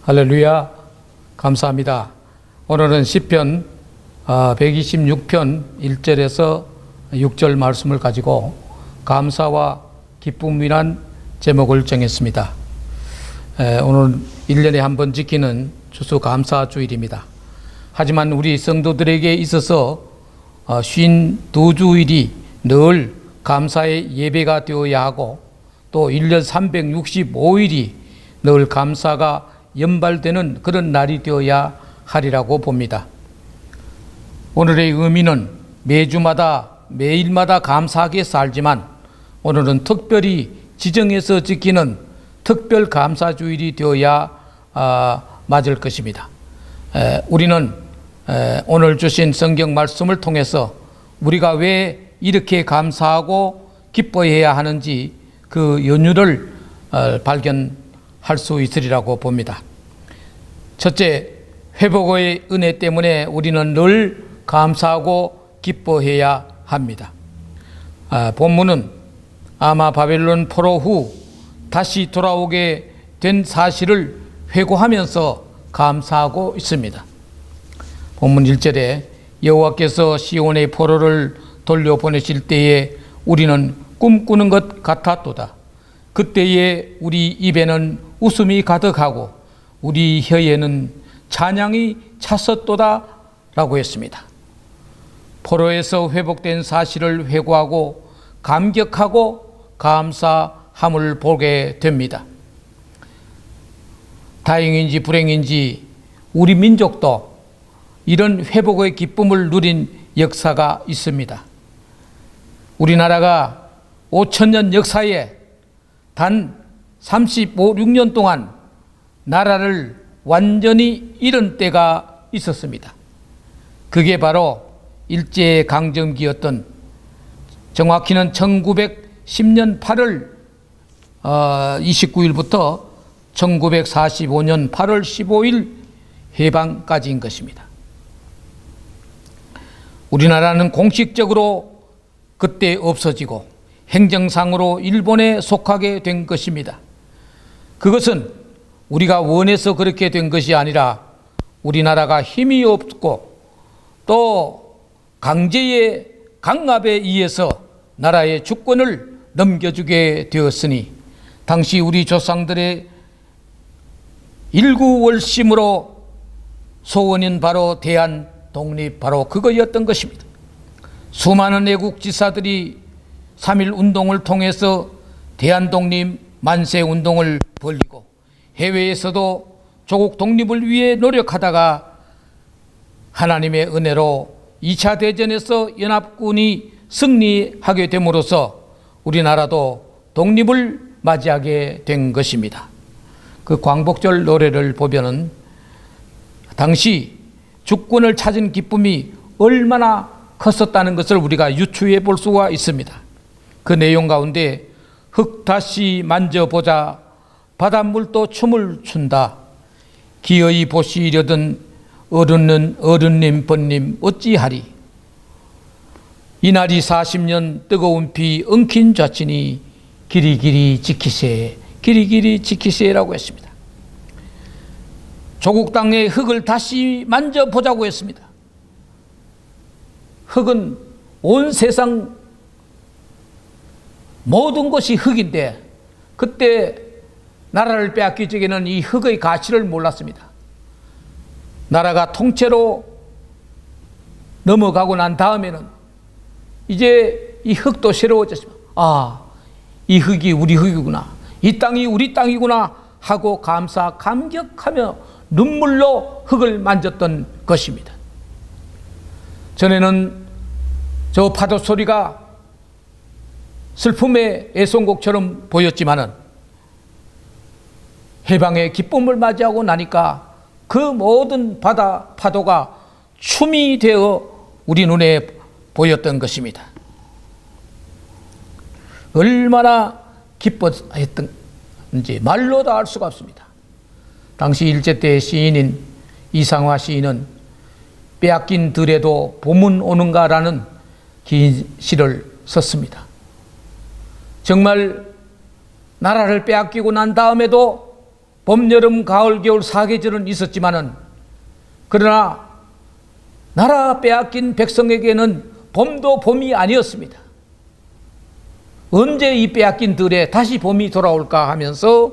할렐루야, 감사합니다. 오늘은 시편 126편 1절에서 6절 말씀을 가지고 감사와 기쁨이란 제목을 정했습니다. 오늘 1년에 한 번 지키는 추수감사주일입니다. 하지만 우리 성도들에게 있어서 52주일이 늘 감사의 예배가 되어야 하고 또 1년 365일이 늘 감사가 연발되는 그런 날이 되어야 하리라고 봅니다. 오늘의 의미는 매주마다 매일마다 감사하게 살지만 오늘은 특별히 지정해서 지키는 특별 감사주일이 되어야 맞을 것입니다. 우리는 오늘 주신 성경 말씀을 통해서 우리가 왜 이렇게 감사하고 기뻐해야 하는지 그 연유를 발견할 수 있으리라고 봅니다. 첫째, 회복의 은혜 때문에 우리는 늘 감사하고 기뻐해야 합니다. 본문은 아마 바벨론 포로 후 다시 돌아오게 된 사실을 회고하면서 감사하고 있습니다. 본문 1절에 여호와께서 시온의 포로를 돌려보내실 때에 우리는 꿈꾸는 것 같았도다. 그때에 우리 입에는 웃음이 가득하고 우리 혀에는 찬양이 찼었도다 라고 했습니다. 포로에서 회복된 사실을 회고하고 감격하고 감사함을 보게 됩니다. 다행인지 불행인지 우리 민족도 이런 회복의 기쁨을 누린 역사가 있습니다. 우리나라가 5천년 역사에 단 35, 6년 동안 나라를 완전히 잃은 때가 있었습니다. 그게 바로 일제강점기였던, 정확히는 1910년 8월 29일부터 1945년 8월 15일 해방까지인 것입니다. 우리나라는 공식적으로 그때 없어지고 행정상으로 일본에 속하게 된 것입니다. 그것은 우리가 원해서 그렇게 된 것이 아니라 우리나라가 힘이 없고 또 강제의 강압에 의해서 나라의 주권을 넘겨주게 되었으니 당시 우리 조상들의 일구월심으로 소원인 바로 대한 독립, 바로 그거였던 것입니다. 수많은 애국지사들이 3.1 운동을 통해서 대한 독립 만세 운동을 벌이고 해외에서도 조국 독립을 위해 노력하다가 하나님의 은혜로 2차 대전에서 연합군이 승리하게 됨으로써 우리나라도 독립을 맞이하게 된 것입니다. 그 광복절 노래를 보면은 당시 주권을 찾은 기쁨이 얼마나 컸었다는 것을 우리가 유추해 볼 수가 있습니다. 그 내용 가운데 흙 다시 만져보자 바닷물도 춤을 춘다. 기어이 보시려던 어른님 번님 어찌하리. 이날이 40년 뜨거운 피 엉킨 자치니 길이길이 지키세, 길이길이 지키세라고 했습니다. 조국 땅의 흙을 다시 만져보자고 했습니다. 흙은 온 세상 모든 것이 흙인데 그때 나라를 빼앗기 전에는 이 흙의 가치를 몰랐습니다. 나라가 통째로 넘어가고 난 다음에는 이제 이 흙도 새로워졌습니다. 이 흙이 우리 흙이구나, 이 땅이 우리 땅이구나 하고 감격하며 눈물로 흙을 만졌던 것입니다. 전에는 저 파도 소리가 슬픔의 애송곡처럼 보였지만은 해방의 기쁨을 맞이하고 나니까 그 모든 바다 파도가 춤이 되어 우리 눈에 보였던 것입니다. 얼마나 기뻐했던지 말로 다 알 수가 없습니다. 당시 일제 때 시인인 이상화 시인은 빼앗긴 들에도 봄은 오는가라는 긴 시를 썼습니다. 정말 나라를 빼앗기고 난 다음에도 봄, 여름, 가을, 겨울 4계절은 있었지만은 그러나 나라 빼앗긴 백성에게는 봄도 봄이 아니었습니다. 언제 이 빼앗긴 들에 다시 봄이 돌아올까 하면서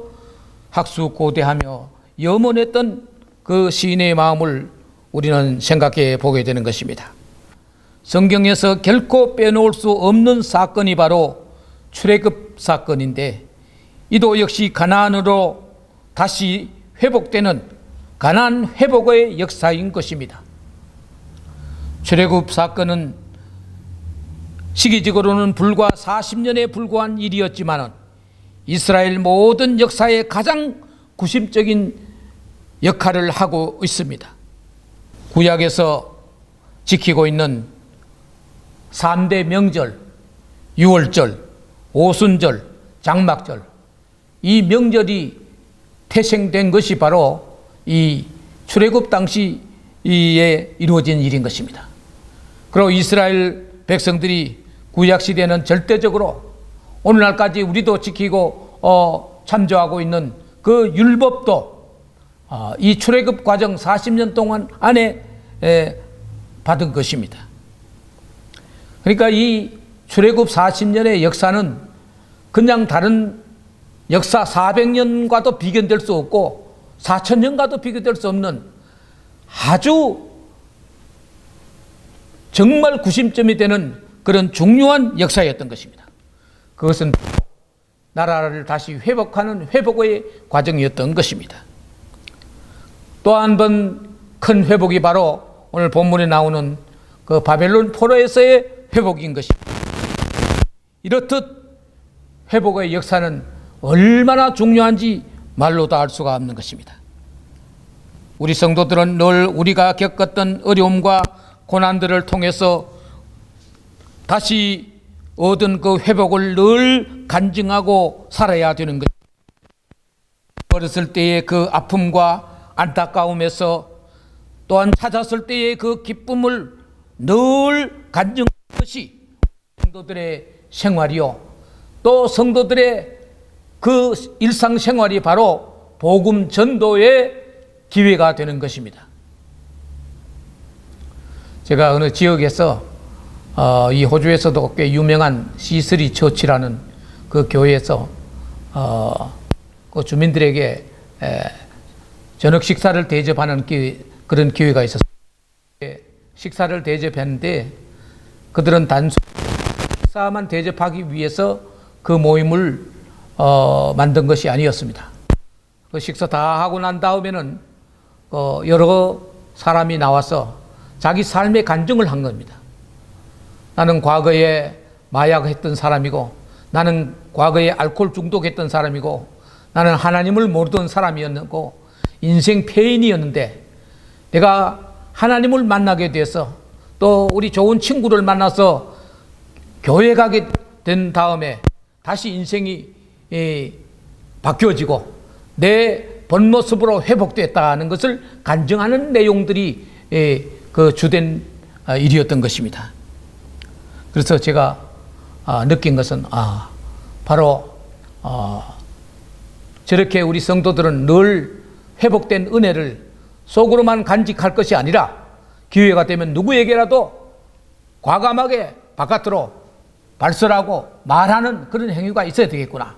학수고대하며 염원했던 그 시인의 마음을 우리는 생각해 보게 되는 것입니다. 성경에서 결코 빼놓을 수 없는 사건이 바로 출애굽 사건인데, 이도 역시 가나안으로 다시 회복되는 가나안 회복의 역사인 것입니다. 출애굽 사건은 시기적으로는 불과 40년에 불과한 일이었지만 이스라엘 모든 역사의 가장 구심적인 역할을 하고 있습니다. 구약에서 지키고 있는 3대 명절, 유월절, 오순절, 장막절, 이 명절이 태생된 것이 바로 이 출애굽 당시에 이루어진 일인 것입니다. 그리고 이스라엘 백성들이 구약시대는 절대적으로 오늘날까지 우리도 지키고 참조하고 있는 그 율법도 이 출애굽 과정 40년 동안 안에 받은 것입니다. 그러니까 이 출애굽 40년의 역사는 그냥 다른 역사 400년과도 비교될 수 없고 4000년과도 비교될 수 없는 아주 정말 구심점이 되는 그런 중요한 역사였던 것입니다. 그것은 나라를 다시 회복하는 회복의 과정이었던 것입니다. 또 한 번 큰 회복이 바로 오늘 본문에 나오는 그 바벨론 포로에서의 회복인 것입니다. 이렇듯 회복의 역사는 얼마나 중요한지 말로도 알 수가 없는 것입니다. 우리 성도들은 늘 우리가 겪었던 어려움과 고난들을 통해서 다시 얻은 그 회복을 늘 간증하고 살아야 되는 것. 어렸을 때의 그 아픔과 안타까움에서 또한 찾았을 때의 그 기쁨을 늘 간증하는 것이 성도들의 생활이요, 또 성도들의 그 일상생활이 바로 복음 전도의 기회가 되는 것입니다. 제가 어느 지역에서 이 호주에서도 꽤 유명한 시스리 처치라는 그 교회에서 그 주민들에게 저녁 식사를 대접하는 그런 기회가 있었어요. 식사를 대접했는데 그들은 단순히 식사만 대접하기 위해서 그 모임을 만든 것이 아니었습니다. 그 식사 다 하고 난 다음에는 여러 사람이 나와서 자기 삶의 간증을 한 겁니다. 나는 과거에 마약했던 사람이고, 나는 과거에 알코올 중독했던 사람이고, 나는 하나님을 모르던 사람이었고 인생 폐인이었는데 내가 하나님을 만나게 돼서 또 우리 좋은 친구를 만나서 교회 가게 된 다음에 다시 인생이 바뀌어지고 내 본 모습으로 회복됐다는 것을 간증하는 내용들이 그 주된 일이었던 것입니다. 그래서 제가 느낀 것은 바로 저렇게 우리 성도들은 늘 회복된 은혜를 속으로만 간직할 것이 아니라 기회가 되면 누구에게라도 과감하게 바깥으로 발설하고 말하는 그런 행위가 있어야 되겠구나.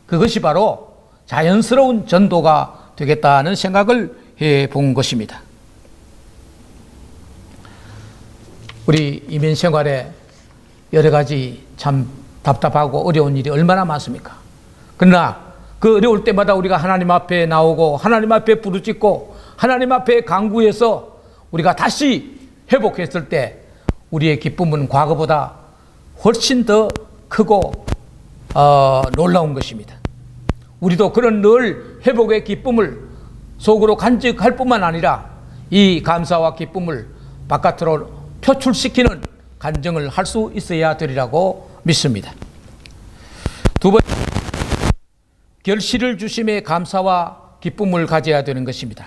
그것이 바로 자연스러운 전도가 되겠다는 생각을 해본 것입니다. 우리 이민 생활에 여러 가지 참 답답하고 어려운 일이 얼마나 많습니까? 그러나 그 어려울 때마다 우리가 하나님 앞에 나오고 하나님 앞에 부르짖고 하나님 앞에 간구해서 우리가 다시 회복했을 때 우리의 기쁨은 과거보다 훨씬 더 크고 놀라운 것입니다. 우리도 그런 늘 회복의 기쁨을 속으로 간직할 뿐만 아니라 이 감사와 기쁨을 바깥으로 표출시키는 간증을 할 수 있어야 되리라고 믿습니다. 두 번째, 결실을 주심에 감사와 기쁨을 가져야 되는 것입니다.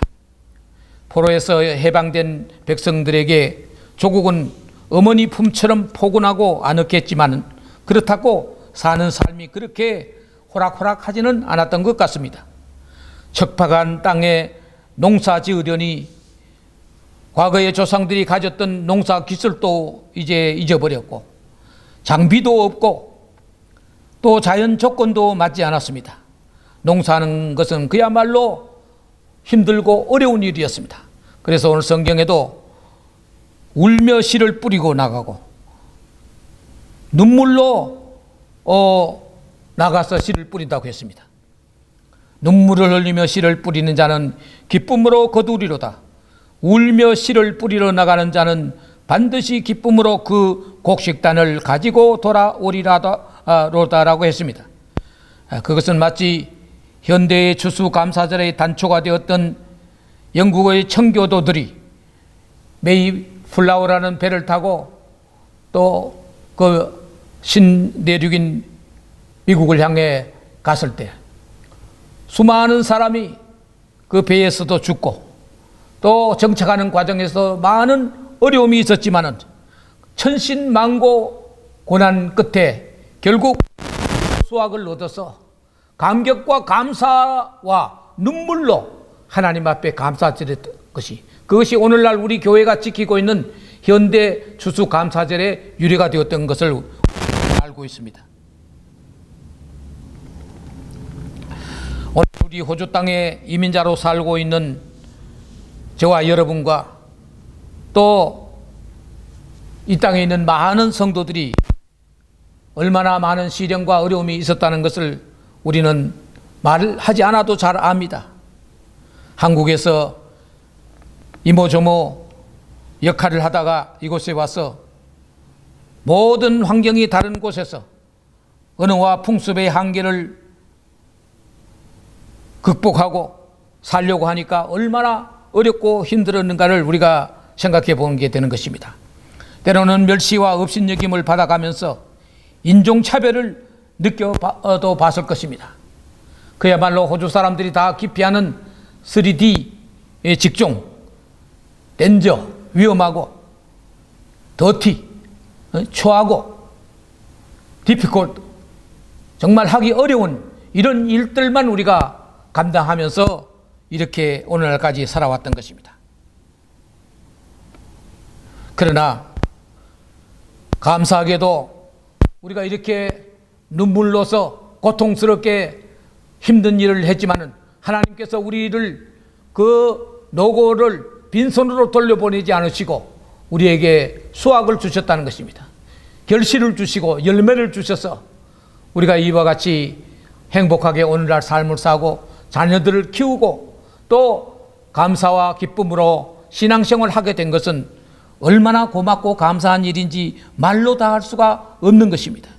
포로에서 해방된 백성들에게 조국은 어머니 품처럼 포근하고 아늑했지만 그렇다고 사는 삶이 그렇게 호락호락하지는 않았던 것 같습니다. 척박한 땅에 농사 지으려니 과거의 조상들이 가졌던 농사 기술도 이제 잊어버렸고 장비도 없고 또 자연 조건도 맞지 않았습니다. 농사하는 것은 그야말로 힘들고 어려운 일이었습니다. 그래서 오늘 성경에도 울며 씨를 뿌리고 나가고 눈물로 나가서 씨를 뿌린다고 했습니다. 눈물을 흘리며 씨를 뿌리는 자는 기쁨으로 거두리로다. 울며 씨를 뿌리러 나가는 자는 반드시 기쁨으로 그 곡식단을 가지고 돌아오리라로다라고 했습니다. 그것은 마치 현대의 추수감사절의 단초가 되었던 영국의 청교도들이 메이플라워라는 배를 타고 또 그 신대륙인 미국을 향해 갔을 때 수많은 사람이 그 배에서도 죽고 또 정착하는 과정에서 많은 어려움이 있었지만은 천신만고 고난 끝에 결국 수확을 얻어서 감격과 감사와 눈물로 하나님 앞에 감사드렸던 것이, 그것이 오늘날 우리 교회가 지키고 있는 현대 추수감사절의 유래가 되었던 것을 알고 있습니다. 오늘 우리 호주 땅에 이민자로 살고 있는 저와 여러분과 또 이 땅에 있는 많은 성도들이 얼마나 많은 시련과 어려움이 있었다는 것을 우리는 말하지 않아도 잘 압니다. 한국에서 이모저모 역할을 하다가 이곳에 와서 모든 환경이 다른 곳에서 언어와 풍습의 한계를 극복하고 살려고 하니까 얼마나 어렵고 힘들었는가를 우리가 생각해 보는 게 되는 것입니다. 때로는 멸시와 업신여김을 받아가면서 인종차별을 느껴도 봤을 것입니다. 그야말로 호주 사람들이 다 기피하는 3D의 직종, 덴저, 위험하고 더티, 초하고 디피콜트, 정말 하기 어려운 이런 일들만 우리가 감당하면서 이렇게 오늘날까지 살아왔던 것입니다. 그러나 감사하게도 우리가 이렇게 눈물로서 고통스럽게 힘든 일을 했지만은 하나님께서 우리를 그 노고를 빈손으로 돌려보내지 않으시고 우리에게 수확을 주셨다는 것입니다. 결실을 주시고 열매를 주셔서 우리가 이와 같이 행복하게 오늘날 삶을 사고 자녀들을 키우고 또 감사와 기쁨으로 신앙생활을 하게 된 것은 얼마나 고맙고 감사한 일인지 말로 다 할 수가 없는 것입니다.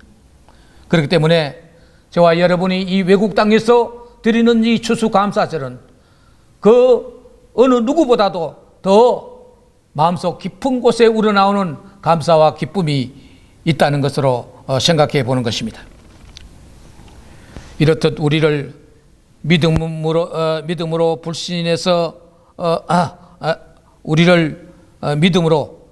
그렇기 때문에 저와 여러분이 이 외국 땅에서 드리는 이 추수감사절은 그 어느 누구보다도 더 마음속 깊은 곳에 우러나오는 감사와 기쁨이 있다는 것으로 생각해 보는 것입니다. 이렇듯 우리를 믿음으로 불신해서 우리를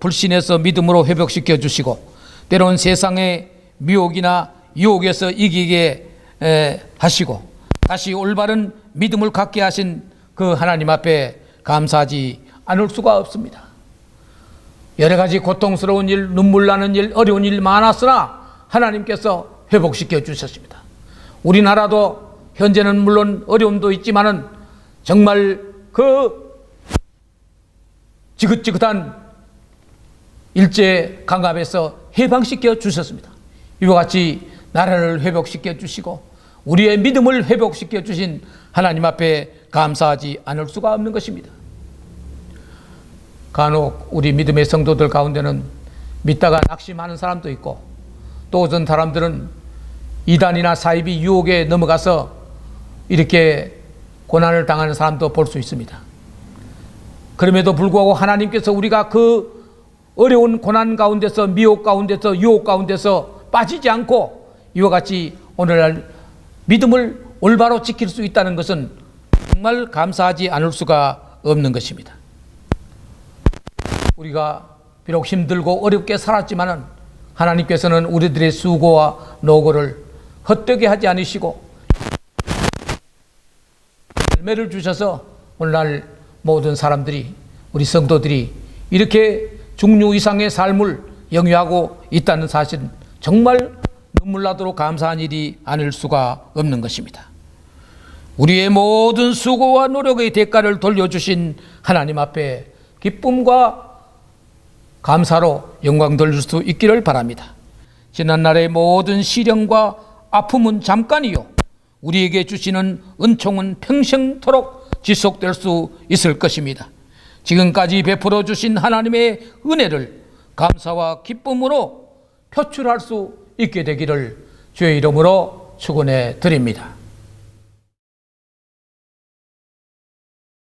불신해서 믿음으로 회복시켜 주시고 때로는 세상의 미혹이나 유혹에서 이기게 하시고 다시 올바른 믿음을 갖게 하신 그 하나님 앞에 감사하지 않을 수가 없습니다. 여러 가지 고통스러운 일, 눈물 나는 일, 어려운 일 많았으나 하나님께서 회복시켜 주셨습니다. 우리나라도 현재는 물론 어려움도 있지만은 정말 그 지긋지긋한 일제 강압에서 해방시켜 주셨습니다. 이와 같이 나라를 회복시켜 주시고 우리의 믿음을 회복시켜 주신 하나님 앞에 감사하지 않을 수가 없는 것입니다. 간혹 우리 믿음의 성도들 가운데는 믿다가 낙심하는 사람도 있고 또 어떤 사람들은 이단이나 사이비 유혹에 넘어가서 이렇게 고난을 당하는 사람도 볼 수 있습니다. 그럼에도 불구하고 하나님께서 우리가 그 어려운 고난 가운데서 미혹 가운데서 유혹 가운데서 빠지지 않고 이와 같이 오늘날 믿음을 올바로 지킬 수 있다는 것은 정말 감사하지 않을 수가 없는 것입니다. 우리가 비록 힘들고 어렵게 살았지만은 하나님께서는 우리들의 수고와 노고를 헛되게 하지 않으시고 열매를 주셔서 오늘날 모든 사람들이, 우리 성도들이 이렇게 중류 이상의 삶을 영위하고 있다는 사실은 정말 눈물 나도록 감사한 일이 아닐 수가 없는 것입니다. 우리의 모든 수고와 노력의 대가를 돌려주신 하나님 앞에 기쁨과 감사로 영광 돌릴 수 있기를 바랍니다. 지난날의 모든 시련과 아픔은 잠깐이요, 우리에게 주시는 은총은 평생토록 지속될 수 있을 것입니다. 지금까지 베풀어 주신 하나님의 은혜를 감사와 기쁨으로 표출할 수 있게 되기를 주의 이름으로 축원해 드립니다.